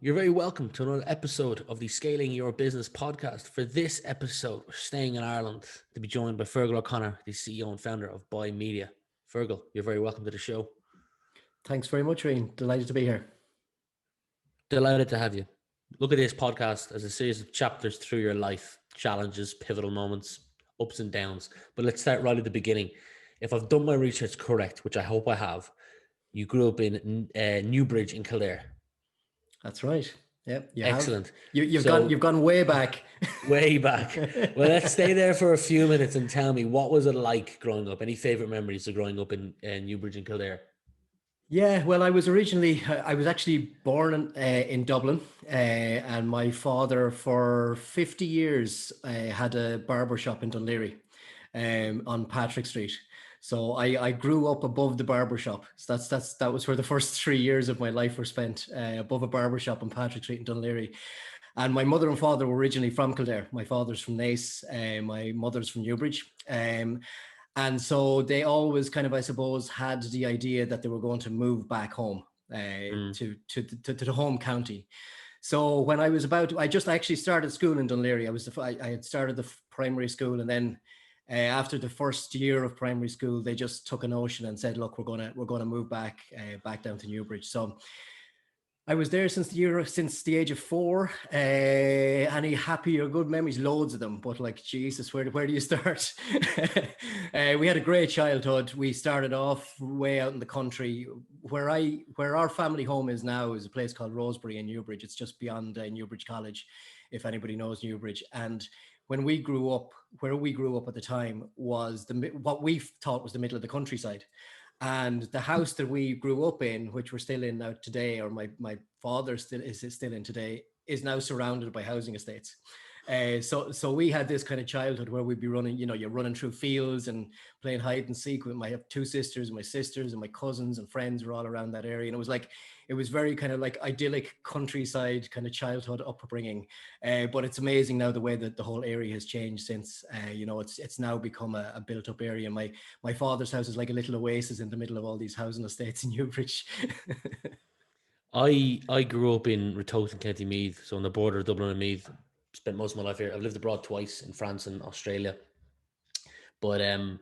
You're very welcome to another episode of the Scaling Your Business podcast. For this episode, we're staying in Ireland to be joined by Fergal O'Connor, the CEO and founder of Buymedia. Fergal, you're very welcome to the show. Thanks very much, Rian. Delighted to be here. Delighted to have you. Look at this podcast as a series of chapters through your life, challenges, pivotal moments, ups and downs. But let's start right at the beginning. If I've done my research correct, which I hope I have, you grew up in Newbridge in Kildare. That's right. Yep, you have. Excellent. You've gone So you've gone way back. way back. Well, let's stay there for a few minutes and tell me, what was it like growing up? Any favorite memories of growing up in Newbridge and Kildare? Yeah, well, I was actually born in Dublin, and my father for 50 years had a barber shop in Dunleary, on Patrick Street. So I grew up above the barber shop. So that was where the first 3 years of my life were spent, above a barber shop on Patrick Street in Dunleary. And my mother and father were originally from Kildare. My father's from Naas, my mother's from Newbridge. And so they always kind of, I suppose, had the idea that they were going to move back home, to the home county. So when I was I just actually started school in Dunleary. I had started the primary school, and then after the first year of primary school, they just took a notion and said, "Look, we're gonna move back down to Newbridge." So I was there since the age of 4. Any happy or good memories? Loads of them. But like, Jesus, where do you start? We had a great childhood. We started off way out in the country. Where our family home is now is a place called Rosebery in Newbridge. It's just beyond Newbridge College, if anybody knows Newbridge. And when we grew up, where we grew up at the time was what we thought was the middle of the countryside. And the house that we grew up in, which we're still in now today, or my father is still in today, is now surrounded by housing estates. So we had this kind of childhood where we'd be running, you're running through fields and playing hide and seek with I have 2 sisters, and my sisters and my cousins and friends were all around that area. And it was very kind of like idyllic countryside kind of childhood upbringing. But it's amazing now the way that the whole area has changed since. It's now become a built up area. My father's house is like a little oasis in the middle of all these housing estates in Newbridge. I grew up in Ratoath, County Meath, so on the border of Dublin and Meath. Spent most of my life here. I've lived abroad twice, in France and Australia. But I'm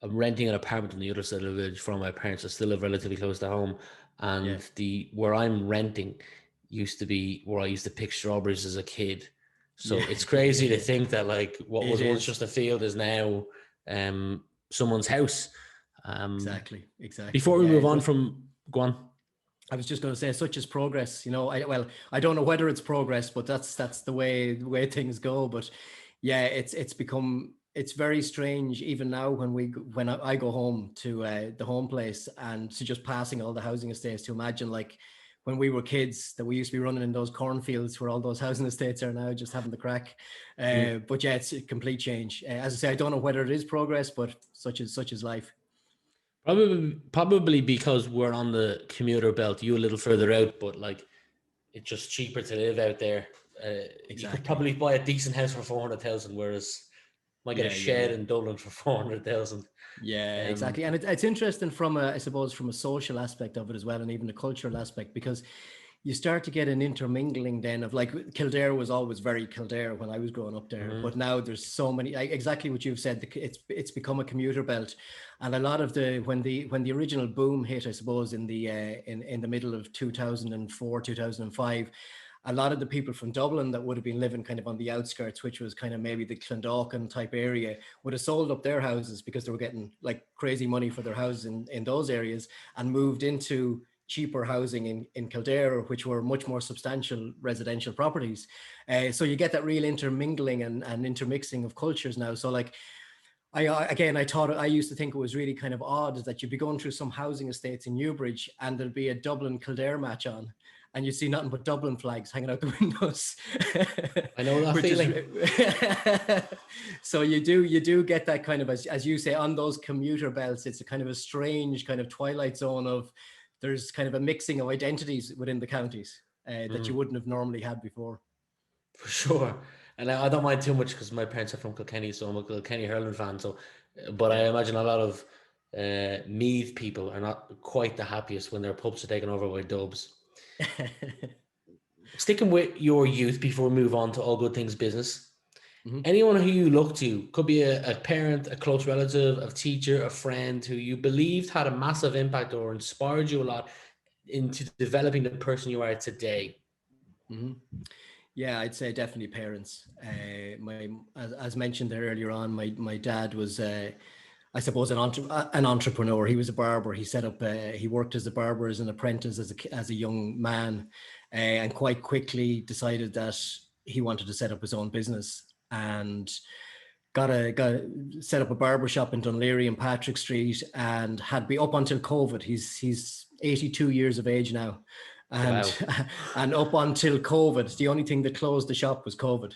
renting an apartment on the other side of the village from my parents. I still live relatively close to home, and Yeah. the where I'm renting used to be where I used to pick strawberries as a kid. So Yeah. it's crazy to think that like what It was once is. just a field is now someone's house. Exactly. Before we Yeah. move on from go on. I was just going to say, such as progress. I don't know whether it's progress, but that's the way things go. But yeah, it's very strange even now when I go home to the home place and to just passing all the housing estates, to imagine like when we were kids that we used to be running in those cornfields where all those housing estates are now, just having the crack. But yeah, it's a complete change. As I say, I don't know whether it is progress, but such is life. Probably because we're on the commuter belt, you a little further out, but like it's just cheaper to live out there. You could Exactly. probably buy a decent house for 400,000, whereas you might get a shed Yeah. in Dublin for 400,000. Yeah, Um, exactly. And it's interesting I suppose, from a social aspect of it as well, and even a cultural aspect, because you start to get an intermingling then of like Kildare was always very Kildare when I was growing up there, mhm. but now there's so many, exactly what you've said. It's become a commuter belt, and a lot of when the original boom hit, I suppose, in the middle of 2004, 2005. A lot of the people from Dublin that would have been living kind of on the outskirts, which was kind of maybe the Clondalkin type area, would have sold up their houses because they were getting like crazy money for their houses in those areas, and moved into cheaper housing in Kildare, which were much more substantial residential properties. So you get that real intermingling and intermixing of cultures now. So like, I used to think it was really kind of odd that you'd be going through some housing estates in Newbridge and there'd be a Dublin Kildare match on, and you see nothing but Dublin flags hanging out the windows. I know that Which is feeling. so you do get that kind of, as you say, on those commuter belts. It's a kind of a strange kind of twilight zone of, there's kind of a mixing of identities within the counties that you Mm, wouldn't have normally had before. for sure. And I don't mind too much because my parents are from Kilkenny, so I'm a Kilkenny hurling fan. So, but I Yeah. imagine a lot of Meath people are not quite the happiest when their pubs are taken over by Dubs. sticking with your youth before we move on to all good things business. Mhm. Anyone who you look to, could be a parent, a close relative, a teacher, a friend who you believed had a massive impact or inspired you a lot into developing the person you are today. Mhm. Yeah, I'd say definitely parents. As mentioned there earlier on, my dad was, I suppose, an entrepreneur. He was a barber. He set up. He worked as a barber as an apprentice as a young man, and quite quickly decided that he wanted to set up his own business, and got set up a barber shop in Dunleary and Patrick Street, and had been up until COVID. He's 82 years of age now, and Wow. and up until COVID, the only thing that closed the shop was COVID.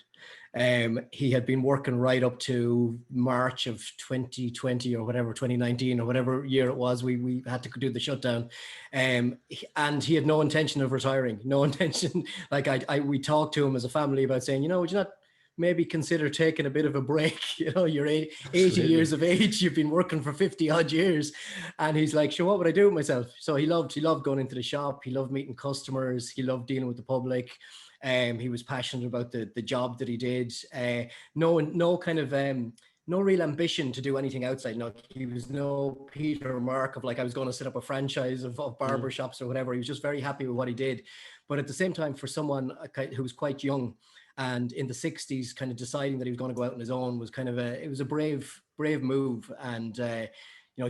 He had been working right up to March of 2020 or whatever, 2019 or whatever year it was. We had to do the shutdown, and he had no intention of retiring. No intention. Like we talked to him as a family about saying, would you not maybe consider taking a bit of a break? You're 80 Absolutely. years of age, you've been working for 50 odd years. And he's like, sure, what would I do with myself? So he loved going into the shop. He loved meeting customers. He loved dealing with the public. He was passionate about the job that he did. No kind of, no real ambition to do anything outside. No, he was no Peter Mark of like, I was going to set up a franchise of barber shops or whatever. He was just very happy with what he did. But at the same time, for someone who was quite young, and in the 60s, kind of deciding that he was going to go out on his own was kind of it was a brave move. And,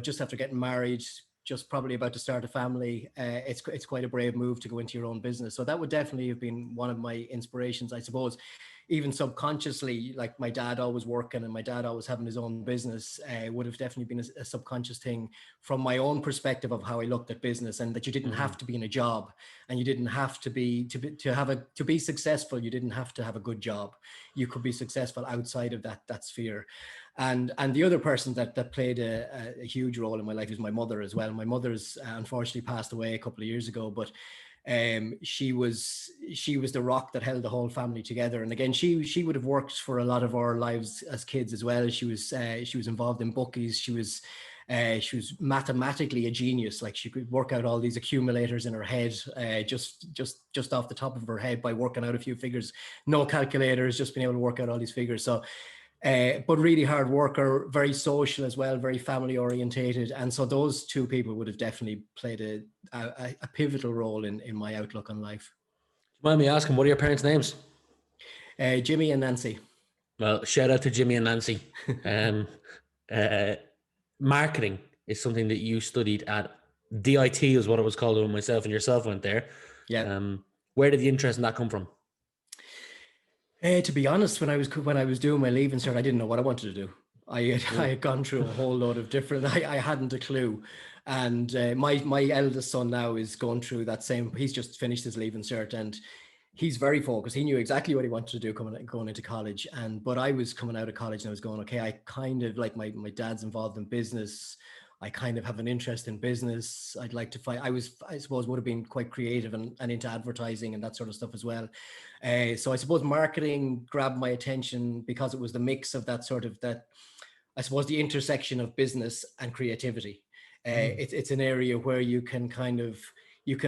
just after getting married, just probably about to start a family, it's quite a brave move to go into your own business. So that would definitely have been one of my inspirations, I suppose. Even subconsciously, like my dad always working and my dad always having his own business, would have definitely been a subconscious thing from my own perspective of how I looked at business, and that you didn't have to be in a job, and you didn't have to be successful. You didn't have to have a good job. You could be successful outside of that sphere. And the other person that played a huge role in my life is my mother as well. My mother's unfortunately passed away a couple of years ago, but she was the rock that held the whole family together. And again, she would have worked for a lot of our lives as kids as well. She was involved in bookies. She was mathematically a genius. Like, she could work out all these accumulators in her head, just off the top of her head by working out a few figures. No calculators, just being able to work out all these figures. So but really hard worker, very social as well, very family orientated. And so those two people would have definitely played a pivotal role in my outlook on life. Do you mind me asking, what are your parents' names? Jimmy and Nancy. Well, shout out to Jimmy and Nancy. Um, uh, Marketing is something that you studied at DIT, is what it was called when myself and yourself went there. Yeah. Where did the interest in that come from? To be honest, when I was doing my leaving cert, I didn't know what I wanted to do. I had gone through a whole load of different. I hadn't a clue, and my eldest son now is going through that same. He's just finished his leaving cert, and he's very focused. He knew exactly what he wanted to do going into college. But I was coming out of college and I was going, okay, I kind of like my dad's involved in business. I kind of have an interest in business. I'd like to find, I suppose, would have been quite creative and into advertising and that sort of stuff as well. So I suppose marketing grabbed my attention because it was the mix of I suppose, the intersection of business and creativity. It's an area where you can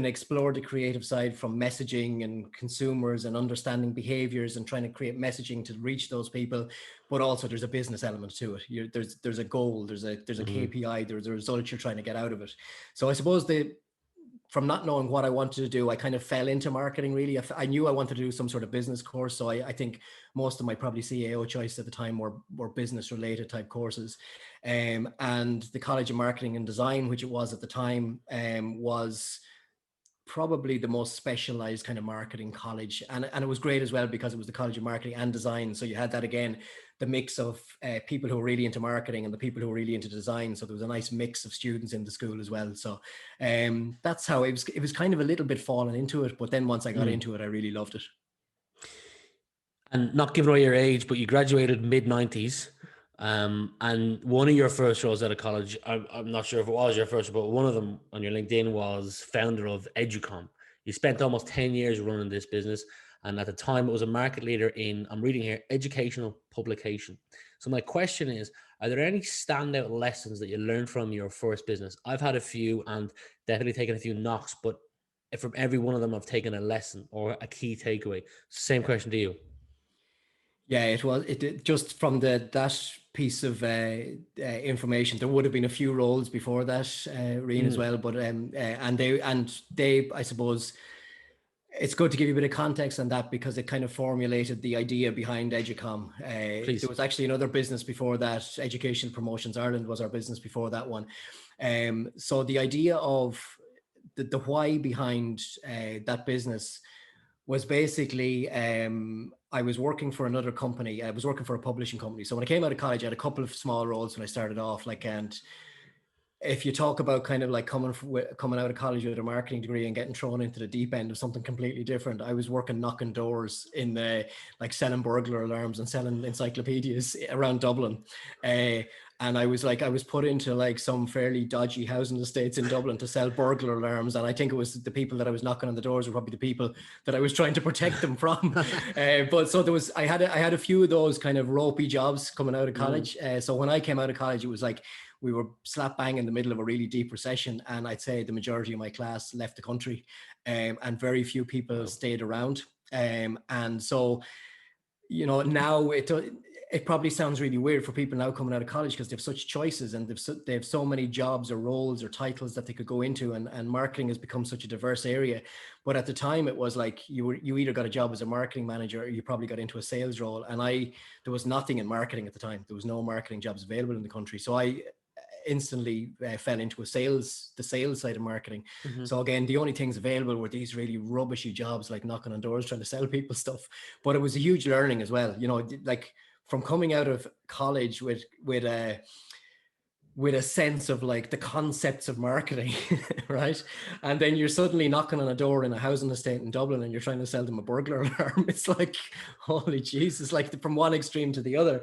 explore the creative side from messaging and consumers and understanding behaviors and trying to create messaging to reach those people. But also there's a business element to it. There's a goal, there's a KPI, there's a result you're trying to get out of it. So I suppose from not knowing what I wanted to do, I kind of fell into marketing, really. I knew I wanted to do some sort of business course. So I think most of my probably CAO choice at the time were business related type courses. And the College of Marketing and Design, which it was at the time, was probably the most specialized kind of marketing college. And it was great as well because it was the College of Marketing and Design. So you had that, again, the mix of people who were really into marketing and the people who were really into design. So there was a nice mix of students in the school as well. So that's how it was kind of a little bit falling into it. But then once I got into it, I really loved it. And not giving away your age, but you graduated mid-90s. And one of your first roles out of college, I'm not sure if it was your first, but one of them on your LinkedIn was founder of Educom. You spent almost 10 years running this business. And at the time, it was a market leader in, I'm reading here, educational publication. So my question is, are there any standout lessons that you learned from your first business? I've had a few and definitely taken a few knocks, but if from every one of them I've taken a lesson or a key takeaway. Same question to you. Yeah, it was. Just from that piece of information, there would have been a few roles before that, Rian, as well. But and they, I suppose, it's good to give you a bit of context on that because it kind of formulated the idea behind Educom. Please. There was actually another business before that. Education Promotions Ireland was our business before that one. So the idea of the why behind that business was basically I was working for another company. I was working for a publishing company. So when I came out of college, I had a couple of small roles when I started off. Like, and if you talk about kind of like coming out of college with a marketing degree and getting thrown into the deep end of something completely different, I was working knocking doors in like selling burglar alarms and selling encyclopedias around Dublin. And I was put into like some fairly dodgy housing estates in Dublin to sell burglar alarms. And I think it was the people that I was knocking on the doors were probably the people that I was trying to protect them from. But so I had a few of those kind of ropey jobs coming out of college. So when I came out of college, it was like, we were slap bang in the middle of a really deep recession. And I'd say the majority of my class left the country, and very few people stayed around. And so, you know, now it probably sounds really weird for people now coming out of college because they have such choices and they have so many jobs or roles or titles that they could go into, and marketing has become such a diverse area. But at the time it was like you either got a job as a marketing manager or you probably got into a sales role. And there was nothing in marketing at the time. There was no marketing jobs available in the country. So I instantly fell into the sales side of marketing. So again, the only things available were these really rubbishy jobs like knocking on doors trying to sell people stuff. But it was a huge learning as well, you know, like from coming out of college with a sense of like the concepts of marketing, right? And then you're suddenly knocking on a door in a housing estate in Dublin and you're trying to sell them a burglar alarm. It's like, holy Jesus, like from one extreme to the other.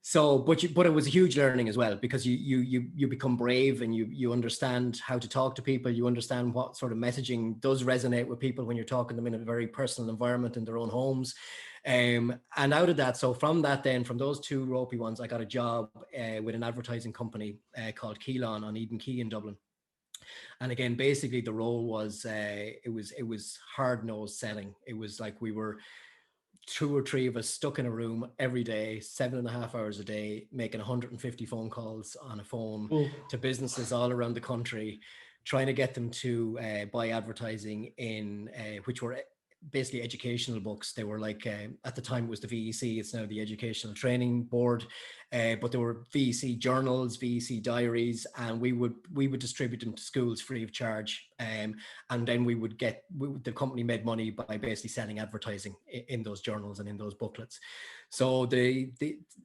So, but it was a huge learning as well because you become brave and you understand how to talk to people. You understand what sort of messaging does resonate with people when you're talking to them in a very personal environment in their own homes. And out of that, so from those two ropey ones, I got a job with an advertising company called Keelan on Eden Quay in Dublin. And again, basically the role was it was hard-nosed selling. It was like we were 2 or 3 of us stuck in a room every day, 7.5 hours a day, making 150 phone calls on a phone to businesses all around the country, trying to get them to buy advertising in which were basically educational books. They were like at the time it was the VEC, it's now the Educational Training Board, but there were VEC journals, VEC diaries, and we would distribute them to schools free of charge. And then the company made money by basically selling advertising in those journals and in those booklets. So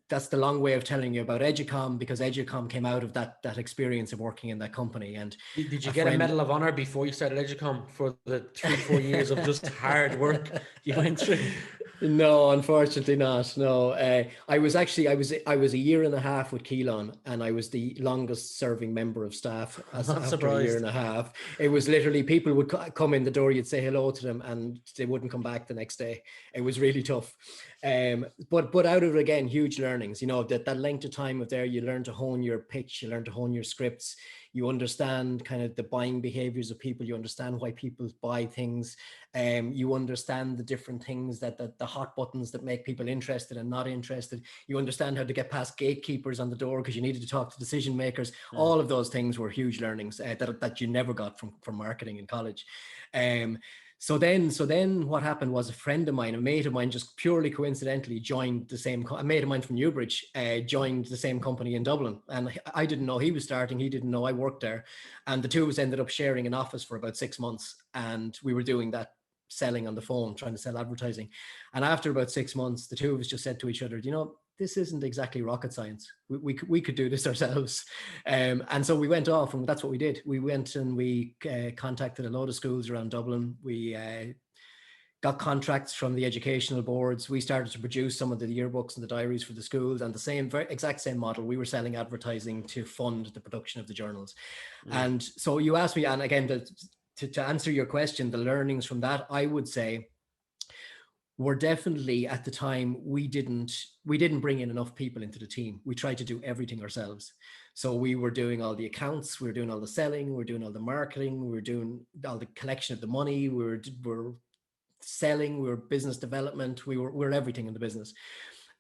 that's the long way of telling you about Educom, because Educom came out of that experience of working in that company. And did you get a Medal of Honor before you started Educom for the 3-4 years of just hard work you went through? No, unfortunately not. No, I was a year and a half with Keelan, and I was the longest serving member of staff after a year and a half. It was literally people would come in the door, you'd say hello to them, and they wouldn't come back the next day. It was really tough. But out of it again, huge learnings. You know, that length of time of there, you learn to hone your pitch, you learn to hone your scripts. You understand kind of the buying behaviors of people. You understand why people buy things. You understand the different things that the hot buttons that make people interested and not interested. You understand how to get past gatekeepers on the door because you needed to talk to decision makers. All of those things were huge learnings that you never got from marketing in college. So then what happened was a mate of mine, just purely coincidentally joined a mate of mine from Newbridge, joined the same company in Dublin. And I didn't know he was starting. He didn't know I worked there. And the two of us ended up sharing an office for about 6 months. And we were doing that selling on the phone, trying to sell advertising. And after about 6 months, the two of us just said to each other, you know, this isn't exactly rocket science. We could do this ourselves. And so we went off, and that's what we did. We went and we contacted a load of schools around Dublin. We got contracts from the educational boards. We started to produce some of the yearbooks and the diaries for the schools, and the exact same model. We were selling advertising to fund the production of the journals. And so you asked me, and again, to answer your question, the learnings from that, I would say, were definitely at the time we didn't bring in enough people into the team. We tried to do everything ourselves. So we were doing all the accounts, we were doing all the selling, we were doing all the marketing, we were doing all the collection of the money, we were selling, we were business development, we were everything in the business.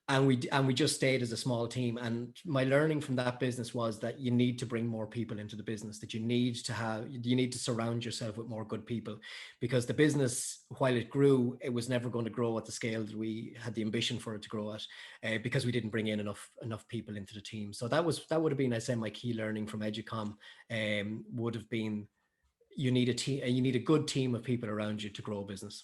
And we just stayed as a small team. And my learning from that business was that you need to bring more people into the business, that you need to surround yourself with more good people, because the business, while it grew, it was never going to grow at the scale that we had the ambition for it to grow at, because we didn't bring in enough people into the team. So that would have been, I say, my key learning from Educom, would have been, you need a team, you need a good team of people around you to grow a business.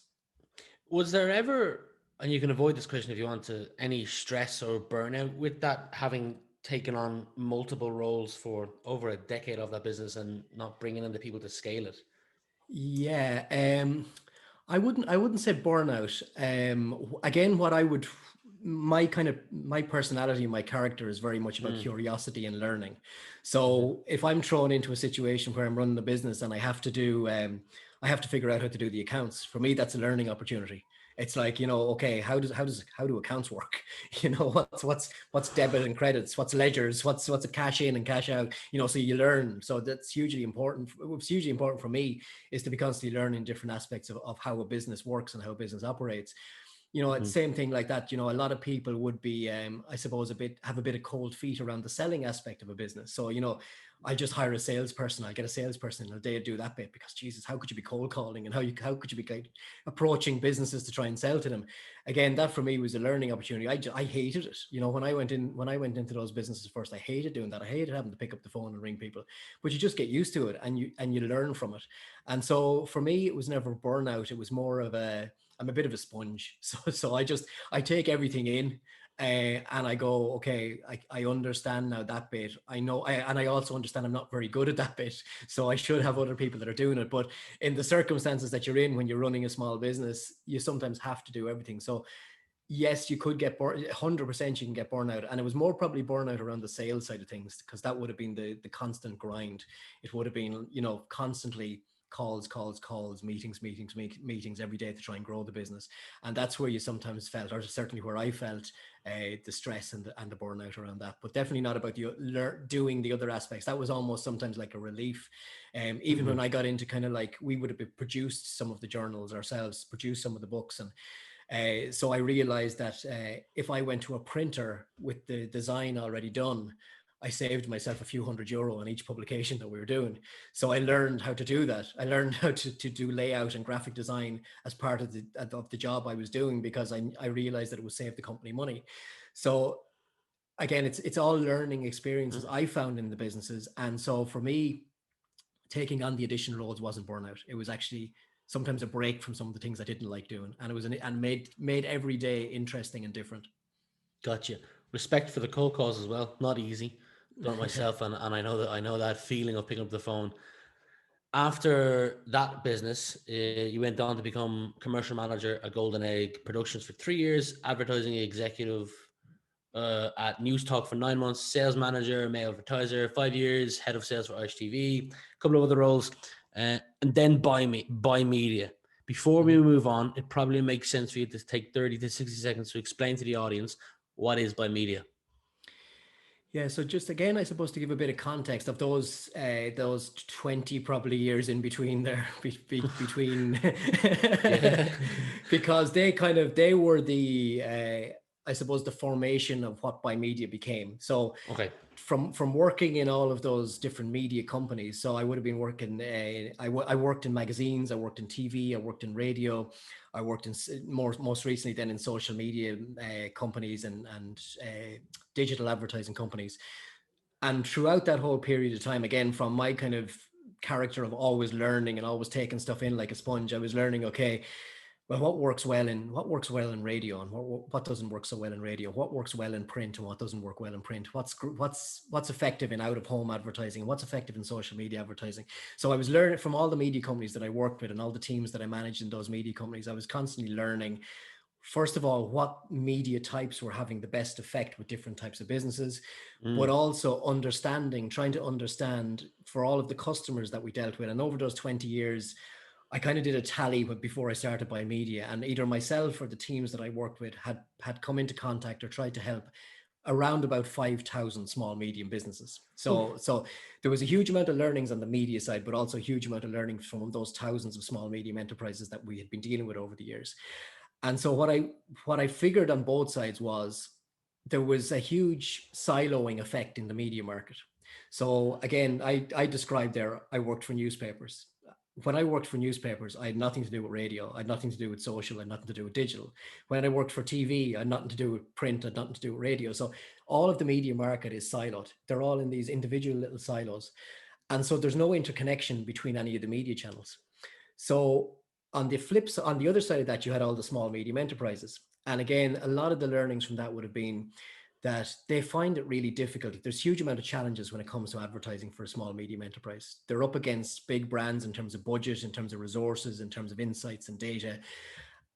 Was there ever, and you can avoid this question if you want to, any stress or burnout with that, having taken on multiple roles for over a decade of that business and not bringing in the people to scale it? Yeah, I wouldn't say burnout. Again, my personality, my character is very much about curiosity and learning. So if I'm thrown into a situation where I'm running a business and I have to figure out how to do the accounts. For me, that's a learning opportunity. It's like, okay, how do accounts work? What's debit and credits? What's ledgers? What's a cash in and cash out? So you learn. So that's hugely important. What's hugely important for me is to be constantly learning different aspects of how a business works and how a business operates. It's the same thing like that. A lot of people would be, I suppose, have a bit of cold feet around the selling aspect of a business. So, I just hire a salesperson. I'll get a salesperson and they'll do that bit, because Jesus, how could you be cold calling, and how could you be like approaching businesses to try and sell to them? Again, that for me was a learning opportunity. I hated it. When I went into those businesses first, I hated doing that. I hated having to pick up the phone and ring people, but you just get used to it and you learn from it. And so for me, it was never burnout. It was more of I'm a bit of a sponge. So I take everything in, and I go, okay, I understand now that bit. I know, and I also understand I'm not very good at that bit. So I should have other people that are doing it. But in the circumstances that you're in when you're running a small business, you sometimes have to do everything. So yes, you could get 100% you can get burnout. And it was more probably burnout around the sales side of things, because that would have been the constant grind. It would have been, constantly calls, meetings every day to try and grow the business. And that's where you sometimes felt, or certainly where I felt, the stress and the burnout around that. But definitely not about doing the other aspects. That was almost sometimes like a relief. Even when I got into kind of like, we would have produced some of the journals ourselves, produced some of the books. And so I realized that if I went to a printer with the design already done, I saved myself a few €100 on each publication that we were doing. So I learned how to do that. I learned how to do layout and graphic design as part of the job I was doing, because I realized that it would save the company money. So again, it's all learning experiences I found in the businesses. And so for me, taking on the additional roles wasn't burnout. It was actually sometimes a break from some of the things I didn't like doing. And it was and made every day interesting and different. Gotcha. Respect for the cold calls as well. Not easy. Done it myself, and I know that feeling of picking up the phone. After that business, you went on to become commercial manager at Golden Egg Productions for 3 years, advertising executive at News Talk for 9 months, sales manager, male advertiser, 5 years, head of sales for Irish TV, a couple of other roles, and then Buymedia. Before we move on, it probably makes sense for you to take 30 to 60 seconds to explain to the audience what is Buymedia. Yeah, so just again, I suppose to give a bit of context of those 20 probably years in between there, between because they were the I suppose the formation of what Buymedia became. So Okay. From working in all of those different media companies, so I would have been working. I worked in magazines, I worked in TV, I worked in radio, I worked in most recently then in social media companies and digital advertising companies. And throughout that whole period of time, again, from my kind of character of always learning and always taking stuff in like a sponge, I was learning, okay, well, what works well in radio, and what doesn't work so well in radio, what works well in print and what doesn't work well in print, what's effective in out of home advertising, and what's effective in social media advertising. So I was learning from all the media companies that I worked with and all the teams that I managed in those media companies. I was constantly learning, first of all, what media types were having the best effect with different types of businesses, but also trying to understand for all of the customers that we dealt with. And over those 20 years, I kind of did a tally before I started Buymedia, and either myself or the teams that I worked with had come into contact or tried to help around about 5,000 small, medium businesses. So there was a huge amount of learnings on the media side, but also a huge amount of learnings from those thousands of small, medium enterprises that we had been dealing with over the years. And so what I figured on both sides was there was a huge siloing effect in the media market. So again, I described there, I worked for newspapers. When I worked for newspapers, I had nothing to do with radio. I had nothing to do with social. I had nothing to do with digital. When I worked for TV, I had nothing to do with print. I had nothing to do with radio. So all of the media market is siloed. They're all in these individual little silos. And so there's no interconnection between any of the media channels. So on the other side of that, you had all the small, medium enterprises. And again, a lot of the learnings from that would have been that they find it really difficult. There's huge amount of challenges when it comes to advertising for a small, medium enterprise. They're up against big brands in terms of budget, in terms of resources, in terms of insights and data.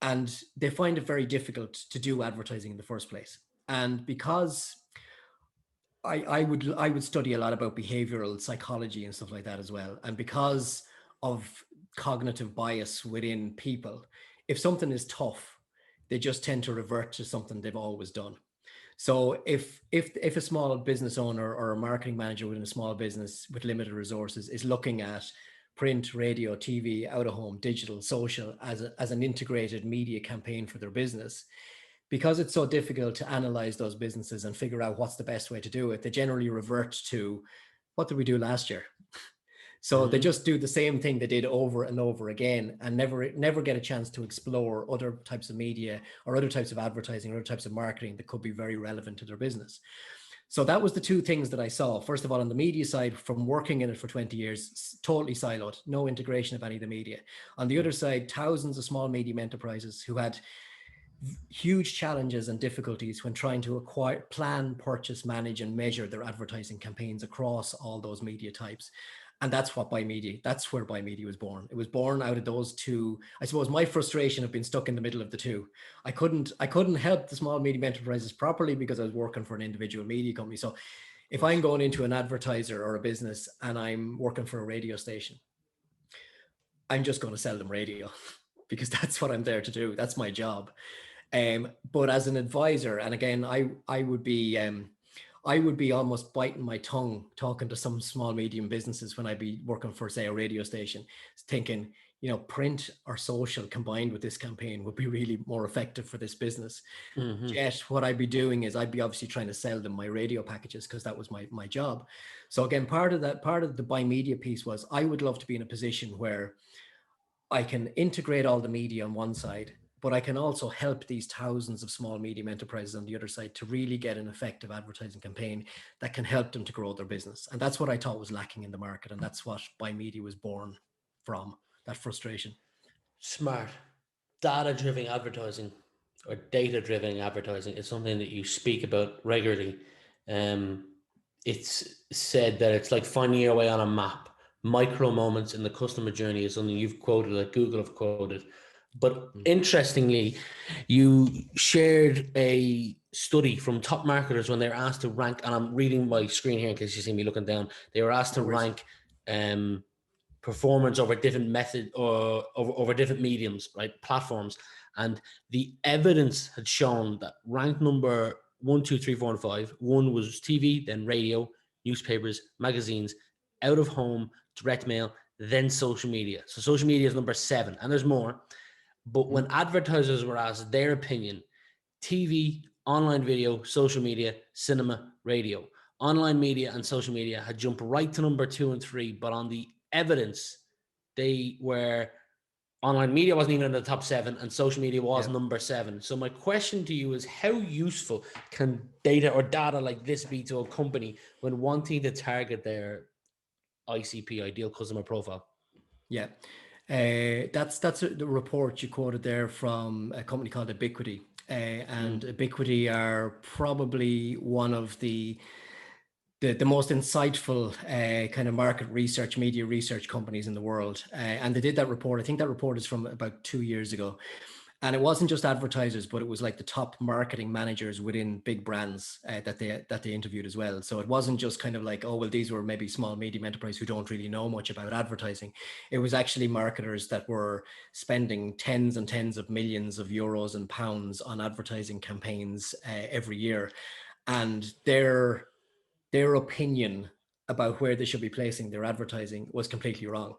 And they find it very difficult to do advertising in the first place. And because I would study a lot about behavioral psychology and stuff like that as well. And because of cognitive bias within people, if something is tough, they just tend to revert to something they've always done. So if a small business owner or a marketing manager within a small business with limited resources is looking at print, radio, TV, out of home, digital, social as an integrated media campaign for their business, because it's so difficult to analyze those businesses and figure out what's the best way to do it, they generally revert to what did we do last year? So they just do the same thing they did over and over again and never get a chance to explore other types of media or other types of advertising or other types of marketing that could be very relevant to their business. So that was the two things that I saw. First of all, on the media side, from working in it for 20 years, totally siloed, no integration of any of the media. On the other side, thousands of small medium enterprises who had huge challenges and difficulties when trying to acquire, plan, purchase, manage, and measure their advertising campaigns across all those media types. And that's what Buymedia, that's where Buymedia was born. It was born out of those two. I suppose my frustration of being stuck in the middle of the two. I couldn't help the small medium enterprises properly because I was working for an individual media company. So if I'm going into an advertiser or a business and I'm working for a radio station, I'm just going to sell them radio because that's what I'm there to do. That's my job. But as an advisor, and again, I would be almost biting my tongue talking to some small, medium businesses when I'd be working for, say, a radio station, thinking, print or social combined with this campaign would be really more effective for this business. Yet what I'd be doing is I'd be obviously trying to sell them my radio packages because that was my job. So again, part of the Buymedia piece was I would love to be in a position where I can integrate all the media on one side, but I can also help these thousands of small, medium enterprises on the other side to really get an effective advertising campaign that can help them to grow their business. And that's what I thought was lacking in the market. And that's what Buymedia was born from, that frustration. Smart. Data-driven advertising or data-driven advertising is something that you speak about regularly. It's said that it's like finding your way on a map. Micro moments in the customer journey is something you've quoted, like Google have quoted. But interestingly, you shared a study from top marketers when they were asked to rank, and I'm reading my screen here in case you see me looking down. They were asked to rank performance over different methods or over different mediums, right? Platforms. And the evidence had shown that rank number 1, 2, 3, 4, and 5. 1 was TV, then radio, newspapers, magazines, out of home, direct mail, then social media. So social media is number 7, and there's more. But when advertisers were asked their opinion, TV, online video, social media, cinema, radio, online media and social media had jumped right to number 2 and 3. But on the evidence, online media wasn't even in the top 7 and social media was number 7. So my question to you is, how useful can data like this be to a company when wanting to target their ICP, ideal customer profile? Yeah. That's the report you quoted there from a company called Ubiquity. And Ubiquity are probably one of the most insightful kind of market research, media research companies in the world. And they did that report. I think that report is from about 2 years ago. And it wasn't just advertisers, but it was like the top marketing managers within big brands that they interviewed as well. So it wasn't just kind of like, oh, well, these were maybe small, medium enterprise who don't really know much about advertising. It was actually marketers that were spending tens and tens of millions of euros and pounds on advertising campaigns every year. and their opinion about where they should be placing their advertising was completely wrong.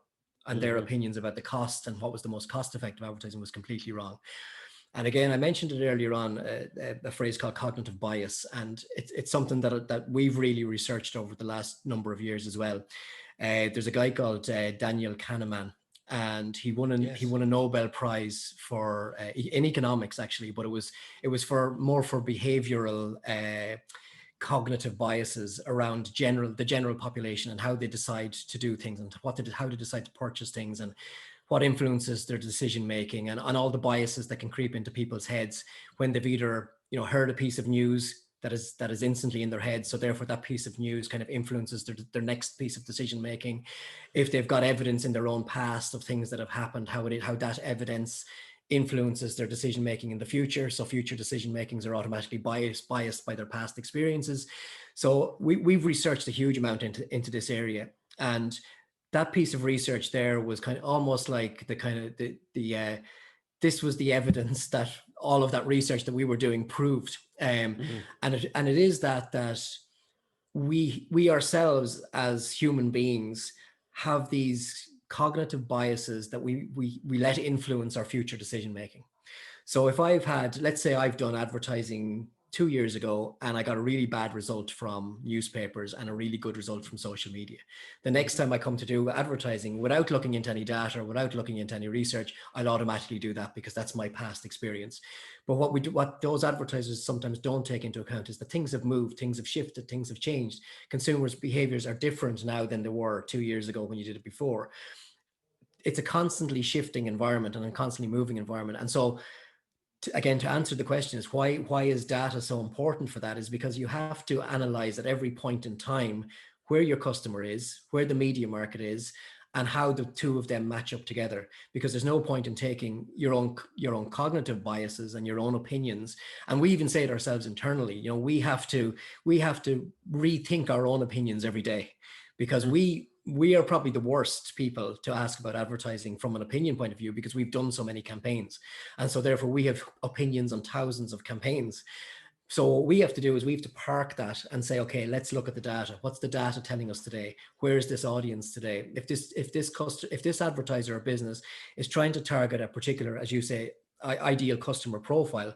And their opinions about the cost and what was the most cost-effective advertising was completely wrong. And again, I mentioned it earlier on, a phrase called cognitive bias, and it's something that we've really researched over the last number of years as well. There's a guy called Daniel Kahneman, and he won a Nobel Prize for in economics, actually, but it was for behavioral cognitive biases around the general population and how they decide to do things, and how they decide to purchase things, and what influences their decision making, and all the biases that can creep into people's heads when they've either heard a piece of news that is instantly in their head, so therefore that piece of news kind of influences their next piece of decision making. If they've got evidence in their own past of things that have happened, how that evidence influences their decision making in the future, so future decision makings are automatically biased by their past experiences. So we've researched a huge amount into this area, and that piece of research there was kind of almost like this was the evidence that all of that research that we were doing proved. And it is that we ourselves as human beings have these cognitive biases that we let influence our future decision making. So if let's say I've done advertising 2 years ago and I got a really bad result from newspapers and a really good result from social media, the next time I come to do advertising, without looking into any data, without looking into any research, I'll automatically do that because that's my past experience. But what those advertisers sometimes don't take into account is that things have moved, things have shifted, things have changed. Consumers' behaviors are different now than they were 2 years ago when you did it before. It's a constantly shifting environment and a constantly moving environment. And so again, to answer the question is why is data so important for that, is because you have to analyze at every point in time where your customer is, where the media market is, and how the two of them match up together. Because there's no point in taking your own cognitive biases and your own opinions. And we even say it ourselves internally, we have to rethink our own opinions every day, because we are probably the worst people to ask about advertising from an opinion point of view, because we've done so many campaigns. And so therefore we have opinions on thousands of campaigns. So what we have to do is we have to park that and say, okay, let's look at the data. What's the data telling us today? Where is this audience today? If this advertiser or business is trying to target a particular, as you say, ideal customer profile,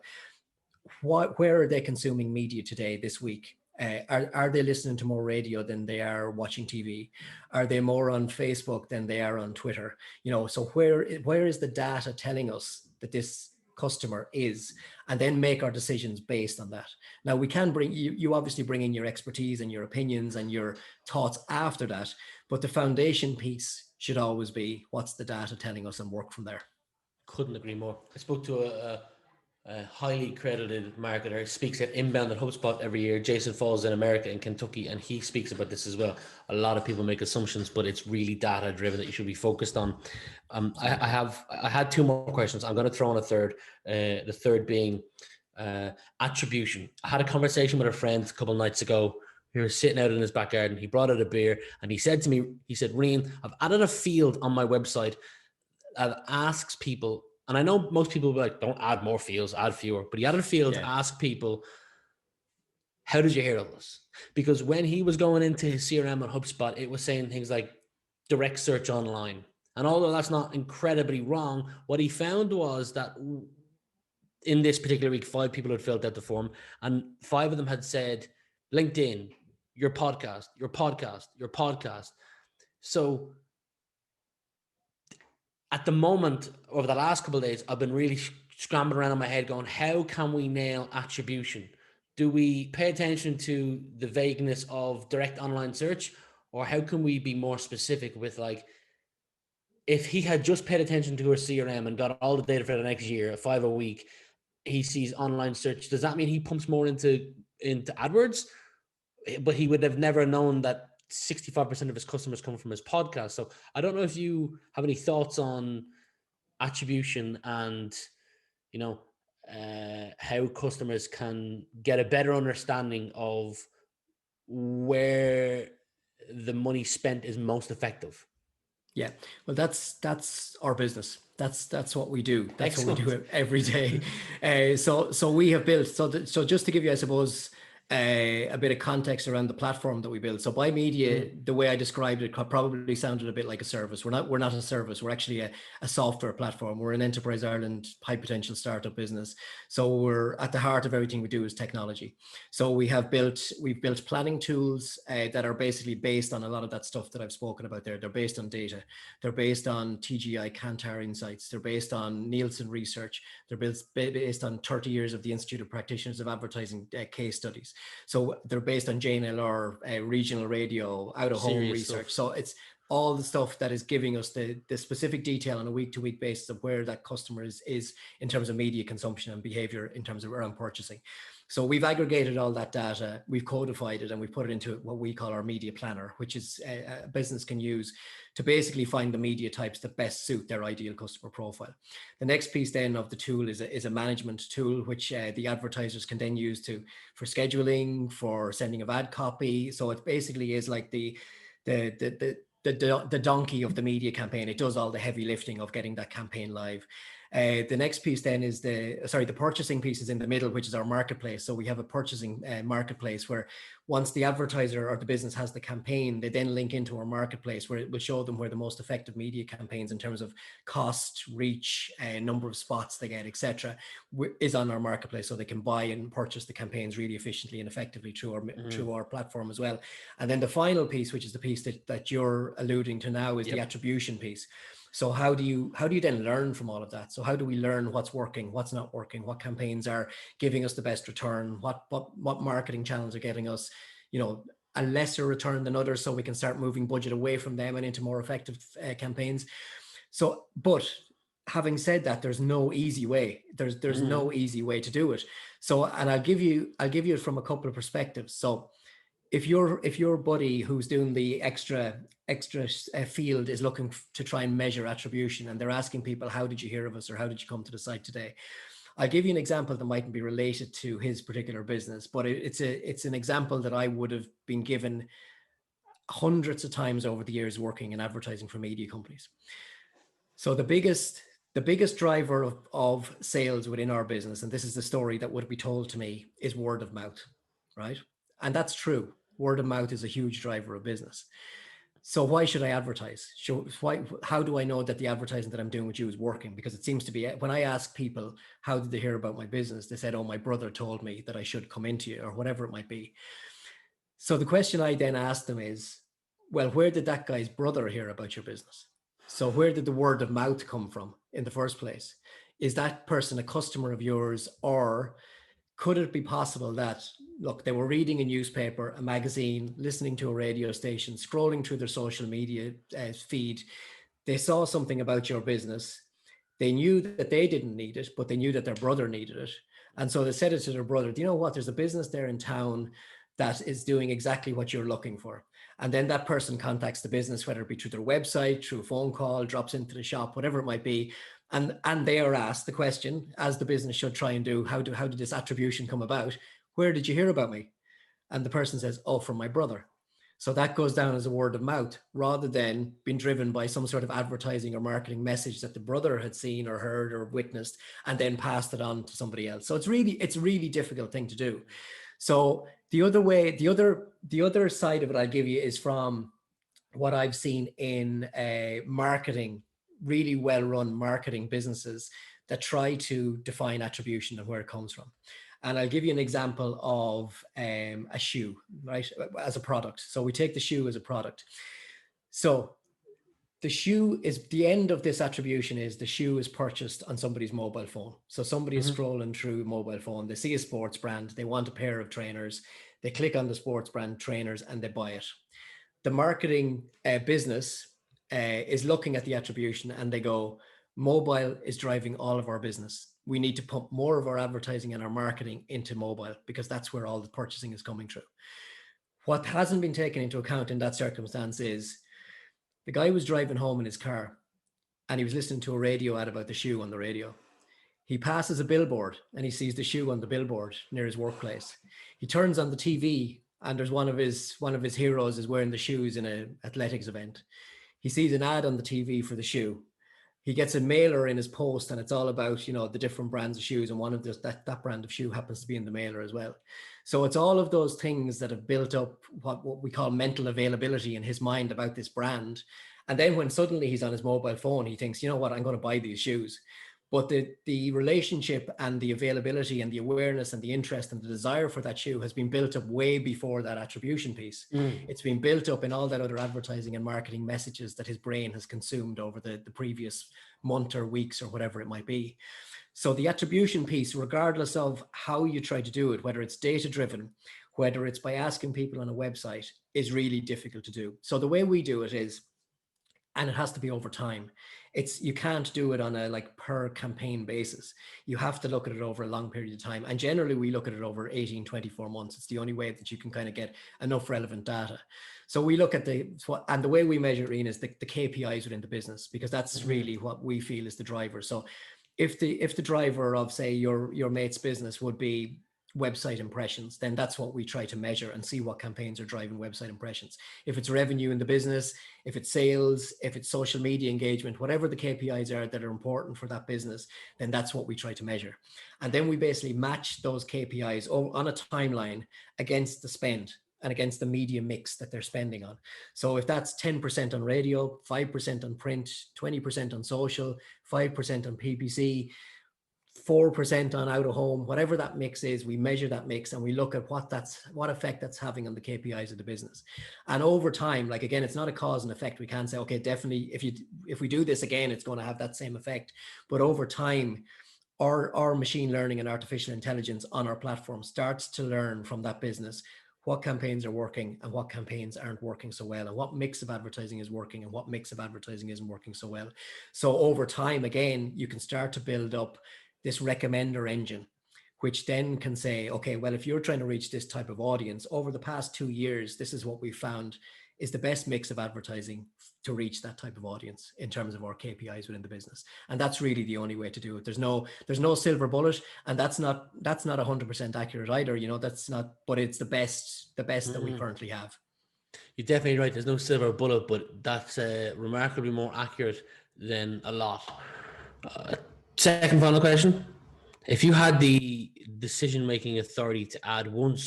where are they consuming media today, this week? Are they listening to more radio than they are watching TV? Are they more on Facebook than they are on Twitter? So where is the data telling us that this customer is, and then make our decisions based on that. Now we can you obviously bring in your expertise and your opinions and your thoughts after that, but the foundation piece should always be what's the data telling us, and work from there. Couldn't agree more. I spoke to a highly credited marketer, speaks at Inbound at HubSpot every year. Jason Falls in America, in Kentucky, and he speaks about this as well. A lot of people make assumptions, but it's really data driven that you should be focused on. I had two more questions. I'm going to throw in a third. The third being attribution. I had a conversation with a friend a couple of nights ago. We were sitting out in his backyard, and he brought out a beer, and he said to me, Rian, I've added a field on my website that asks people. And I know most people will be like, don't add more fields, add fewer. But he added a field to ask people, how did you hear of us? Because when he was going into his CRM on HubSpot, it was saying things like direct search online. And although that's not incredibly wrong, what he found was that in this particular week, 5 people had filled out the form, and 5 of them had said, LinkedIn, your podcast, your podcast, your podcast. So at the moment, over the last couple of days, I've been really scrambling around in my head going, how can we nail attribution? Do we pay attention to the vagueness of direct online search? Or how can we be more specific with, like, if he had just paid attention to her CRM and got all the data for the next year, 5 a week, he sees online search. Does that mean he pumps more into AdWords? But he would have never known that 65% of his customers come from his podcast. So I don't know if you have any thoughts on attribution and, how customers can get a better understanding of where the money spent is most effective. Yeah, well, that's our business. That's what we do. That's Excellent. What we do every day. So we have built. So just to give you, I suppose, a bit of context around the platform that we build. So Buymedia, the way I described it, probably sounded a bit like a service. We're not a service. We're actually a software platform. We're an Enterprise Ireland high potential startup business. So we're at the heart of everything we do is technology. So we've built planning tools that are basically based on a lot of that stuff that I've spoken about there. They're based on data. They're based on TGI Kantar insights. They're based on Nielsen research. They're based on 30 years of the Institute of Practitioners of Advertising case studies. So they're based on JNLR, regional radio, out-of-home research. Stuff. So it's all the stuff that is giving us the specific detail on a week-to-week basis of where that customer is in terms of media consumption and behavior in terms of around purchasing. So we've aggregated all that data, we've codified it, and we've put it into what we call our media planner, which is a business can use to basically find the media types that best suit their ideal customer profile. The next piece then of the tool is a management tool, which the advertisers can then use for scheduling, for sending of ad copy. So it basically is like the donkey of the media campaign. It does all the heavy lifting of getting that campaign live. The next piece then is the purchasing piece is in the middle, which is our marketplace. So we have a purchasing marketplace where once the advertiser or the business has the campaign, they then link into our marketplace where it will show them where the most effective media campaigns in terms of cost, reach, number of spots they get, etc., is on our marketplace. So they can buy and purchase the campaigns really efficiently and effectively through our platform as well. And then the final piece, which is the piece that you're alluding to now, is the attribution piece. So how do you then learn from all of that? So how do we learn what's working, what's not working, what campaigns are giving us the best return, what marketing channels are getting us, a lesser return than others, so we can start moving budget away from them and into more effective campaigns. So, but having said that, there's no easy way. There's no easy way to do it. So, and I'll give you it from a couple of perspectives. So if your buddy who's doing the extra field is looking to try and measure attribution, and they're asking people, how did you hear of us, or how did you come to the site today? I'll give you an example that mightn't be related to his particular business, but it's an example that I would have been given hundreds of times over the years working in advertising for media companies. So the biggest driver of sales within our business, and this is the story that would be told to me, is word of mouth, right? And that's true. Word of mouth is a huge driver of business. So why should I advertise? How do I know that the advertising that I'm doing with you is working? Because it seems to be, when I ask people, how did they hear about my business? They said, oh, my brother told me that I should come into you, or whatever it might be. So the question I then ask them is, well, where did that guy's brother hear about your business? So where did the word of mouth come from in the first place? Is that person a customer of yours, or could it be possible that, look, they were reading a newspaper, a magazine, listening to a radio station, scrolling through their social media feed, they saw something about your business, they knew that they didn't need it, but they knew that their brother needed it. And so they said it to their brother, do you know what, there's a business there in town that is doing exactly what you're looking for. And then that person contacts the business, whether it be through their website, through a phone call, drops into the shop, whatever it might be. And they are asked the question, as the business should try and do, how did this attribution come about? Where did you hear about me? And the person says, oh, from my brother. So that goes down as a word of mouth, rather than being driven by some sort of advertising or marketing message that the brother had seen or heard or witnessed and then passed it on to somebody else. So it's a really difficult thing to do. So the other side of it I'll give you is from what I've seen in marketing, really well-run marketing businesses that try to define attribution and where it comes from. And I'll give you an example of a shoe, right, as a product. So we take the shoe as a product. So the shoe is, the end of this attribution is the shoe is purchased on somebody's mobile phone. So somebody is scrolling through mobile phone, they see a sports brand, they want a pair of trainers, they click on the sports brand trainers and they buy it. The marketing business is looking at the attribution and they go, mobile is driving all of our business. We need to pump more of our advertising and our marketing into mobile because that's where all the purchasing is coming through. What hasn't been taken into account in that circumstance is the guy was driving home in his car and he was listening to a radio ad about the shoe on the radio. He passes a billboard and he sees the shoe on the billboard near his workplace. He turns on the TV and there's one of his heroes is wearing the shoes in an athletics event. He sees an ad on the TV for the shoe. he gets a mailer in his post, and it's all about, you know, the different brands of shoes, and one of that brand of shoe happens to be in the mailer as well. So it's all of those things that have built up what we call mental availability in his mind about this brand. And then when suddenly he's on his mobile phone, he thinks, you know what, I'm going to buy these shoes. But the relationship and the availability and the awareness and the interest and the desire for that shoe has been built up way before that attribution piece. It's been built up in all that other advertising and marketing messages that his brain has consumed over the previous month or weeks or whatever it might be. So the attribution piece, regardless of how you try to do it, whether it's data driven, whether it's by asking people on a website, is really difficult to do. So the way we do it is, and it has to be over time. You can't do it on a like per campaign basis. You have to look at it over a long period of time. And generally we look at it over 18, 24 months. It's the only way that you can kind of get enough relevant data. So we look at and the way we measure, Rian, is the KPIs within the business, because that's really what we feel is the driver. So if the driver of, say, your mate's business would be website impressions, then that's what we try to measure and see what campaigns are driving website impressions. If it's revenue in the business, if it's sales, if it's social media engagement, whatever the KPIs are that are important for that business, then that's what we try to measure. And then we basically match those KPIs on a timeline against the spend and against the media mix that they're spending on. So if that's 10% on radio, 5% on print, 20% on social, 5% on PPC, 4% on out of home, whatever that mix is, we measure that mix and we look at what effect that's having on the KPIs of the business. And over time, like, again, it's not a cause and effect. We can't say, okay, definitely if we do this again, it's going to have that same effect. But over time, our machine learning and artificial intelligence on our platform starts to learn from that business what campaigns are working and what campaigns aren't working so well, and what mix of advertising is working and what mix of advertising isn't working so well. So over time, again, you can start to build up this recommender engine, which then can say, okay, well, if you're trying to reach this type of audience, over the past 2 years, this is what we found is the best mix of advertising to reach that type of audience in terms of our KPIs within the business. And that's really the only way to do it. There's no silver bullet, and that's not 100% accurate either. You know, that's not, but it's the best that we currently have. You're definitely right. There's no silver bullet, but that's remarkably more accurate than a lot. Second final question. If you had the decision-making authority to add one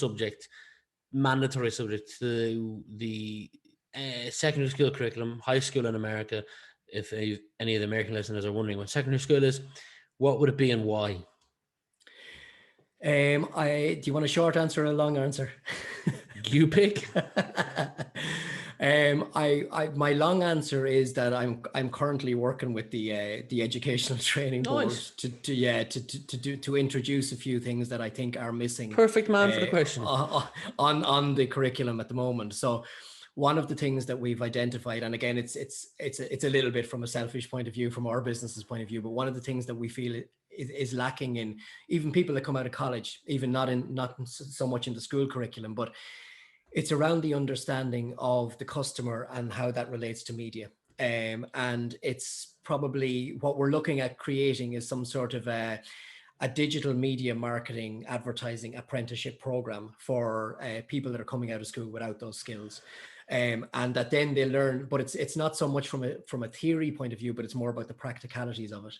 mandatory subject to the secondary school curriculum, high school in America, if any of the American listeners are wondering what secondary school is, what would it be and why? Do you want a short answer or a long answer? You pick. My long answer is that I'm currently working with the educational training board to introduce a few things that I think are missing. Perfect man for the question. On the curriculum at the moment. So one of the things that we've identified, and again, it's a little bit from a selfish point of view, from our business's point of view, but one of the things that we feel is lacking in even people that come out of college, even not so much in the school curriculum, but it's around the understanding of the customer and how that relates to media. And it's probably what we're looking at creating is some sort of a digital media marketing advertising apprenticeship program for people that are coming out of school without those skills. And that then they learn, but it's not so much from a theory point of view, but it's more about the practicalities of it.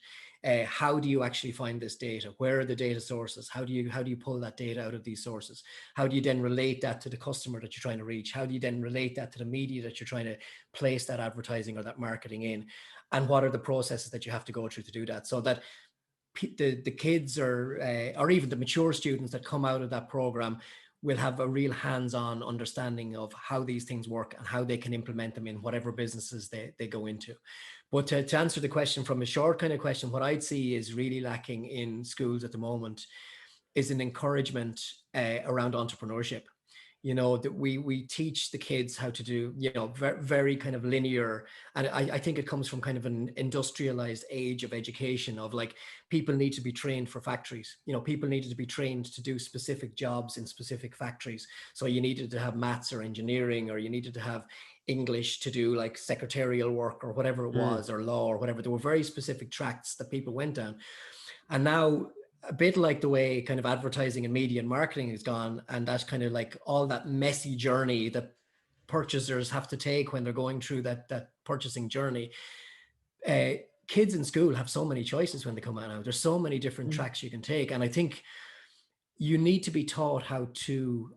How do you actually find this data? Where are the data sources? How do you pull that data out of these sources? How do you then relate that to the customer that you're trying to reach? How do you then relate that to the media that you're trying to place that advertising or that marketing in? And what are the processes that you have to go through to do that? So that the kids or even the mature students that come out of that program will have a real hands-on understanding of how these things work and how they can implement them in whatever businesses they go into. But to answer the question from a short kind of question, what I'd see is really lacking in schools at the moment is an encouragement around entrepreneurship. You know, that we teach the kids how to do, you know, very, very kind of linear. And I think it comes from kind of an industrialized age of education of like, people need to be trained for factories. You know, people needed to be trained to do specific jobs in specific factories. So you needed to have maths or engineering, or you needed to have English to do like secretarial work or whatever it was, or law or whatever. There were very specific tracks that people went down. And now, a bit like the way kind of advertising and media and marketing has gone, and that's kind of like all that messy journey that purchasers have to take when they're going through that purchasing journey. kids in school have so many choices when they come out now. There's so many different tracks you can take. And I think you need to be taught how to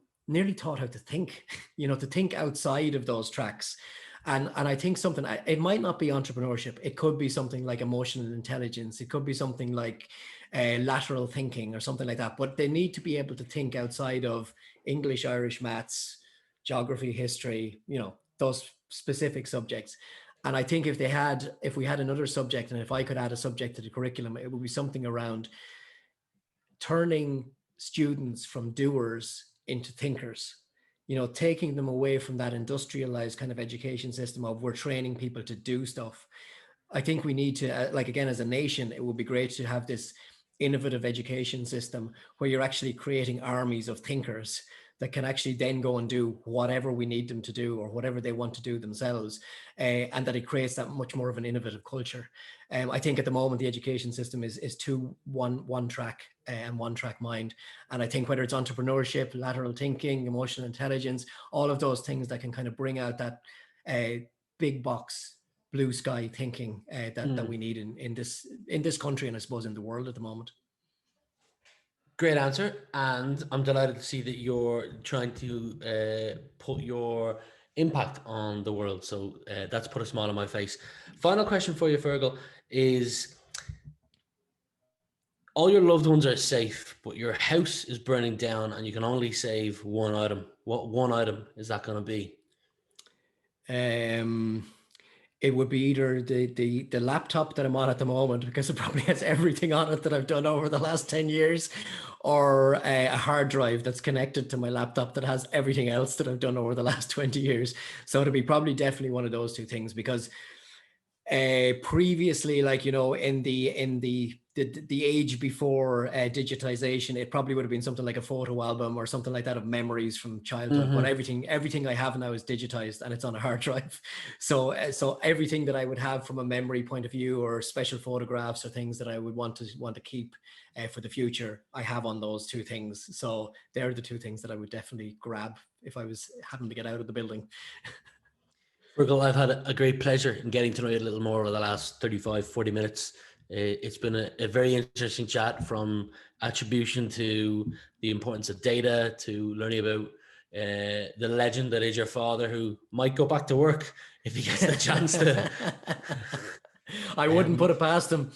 think, to think outside of those tracks. And I think something, it might not be entrepreneurship. It could be something like emotional intelligence. It could be something like lateral thinking or something like that. But they need to be able to think outside of English, Irish, maths, geography, history, those specific subjects. And I think if we had another subject, and if I could add a subject to the curriculum, it would be something around turning students from doers into thinkers, taking them away from that industrialized kind of education system of we're training people to do stuff. I think we need to, again, as a nation, it would be great to have this innovative education system where you're actually creating armies of thinkers that can actually then go and do whatever we need them to do or whatever they want to do themselves, and that it creates that much more of an innovative culture. I think at the moment the education system is too one track and one track mind. And I think whether it's entrepreneurship, lateral thinking, emotional intelligence, all of those things that can kind of bring out that big box, blue sky thinking that we need in this country, and I suppose in the world at the moment. Great answer, and I'm delighted to see that you're trying to put your impact on the world. So that's put a smile on my face. Final question for you, Fergal, is all your loved ones are safe, but your house is burning down and you can only save one item. What one item is that going to be? It would be either the laptop that I'm on at the moment, because it probably has everything on it that I've done over the last 10 years, or a hard drive that's connected to my laptop that has everything else that I've done over the last 20 years. So it'll be probably definitely one of those two things, because previously, in the age before digitization, it probably would have been something like a photo album or something like that of memories from childhood. But everything I have now is digitized and it's on a hard drive. So everything that I would have from a memory point of view, or special photographs or things that I would want to keep for the future, I have on those two things. So they're the two things that I would definitely grab if I was having to get out of the building. Fergal, I've had a great pleasure in getting to know you a little more over the last 35, 40 minutes. It's been a very interesting chat, from attribution to the importance of data, to learning about the legend that is your father, who might go back to work if he gets the chance to. I wouldn't put it past him.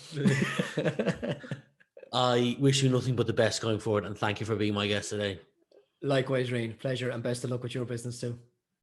I wish you nothing but the best going forward, and thank you for being my guest today. Likewise, Rian. Pleasure, and best of luck with your business too.